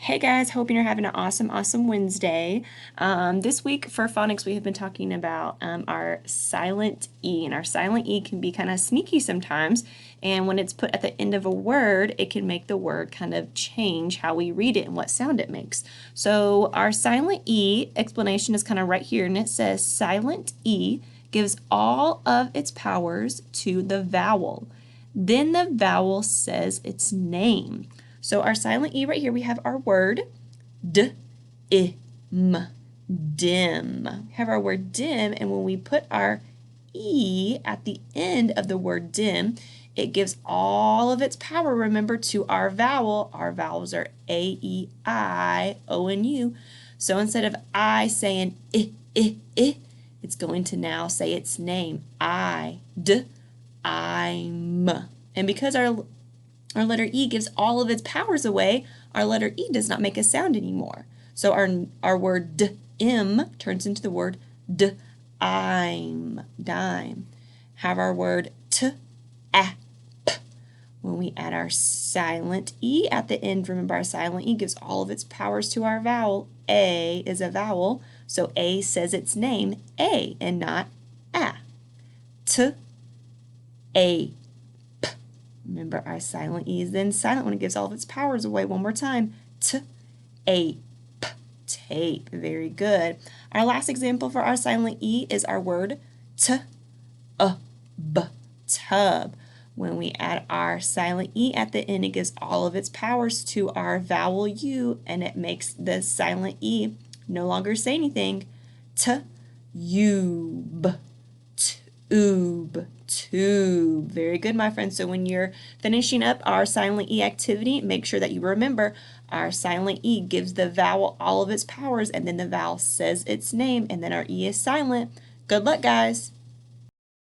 Hey guys, hoping you're having an awesome Wednesday. This week for phonics, we have been talking about our silent E, and our silent E can be kind of sneaky sometimes. And when it's put at the end of a word, it can make the word kind of change how we read it and what sound it makes. So our silent E explanation is kind of right here, and it says silent E gives all of its powers to the vowel. Then the vowel says its name. So our silent E right here, we have our word d-i-m, dim. We have our word dim, and when we put our E at the end of the word dim, it gives all of its power, remember, to our vowel. Our vowels are A, E, I, O, and U. So instead of I saying I, it's going to now say its name, I'm. And because our letter E gives all of its powers away, our letter E does not make a sound anymore. So our word d-im turns into the word d-I'm, dime. Have our word t-ap. When we add our silent E at the end, remember our silent E gives all of its powers to our vowel. A is a vowel, so A says its name, A, and not a. T-a. Remember, our silent E is then silent when it gives all of its powers away. One more time. T-a-p, tape. Very good. Our last example for our silent E is our word t-a-b, tub. When we add our silent E at the end, it gives all of its powers to our vowel U, and it makes the silent E no longer say anything. T-ube, tube, tube. Very good, my friends. So when you're finishing up our silent E activity, make sure that you remember our silent E gives the vowel all of its powers, and then the vowel says its name, and then our E is silent. Good luck, guys.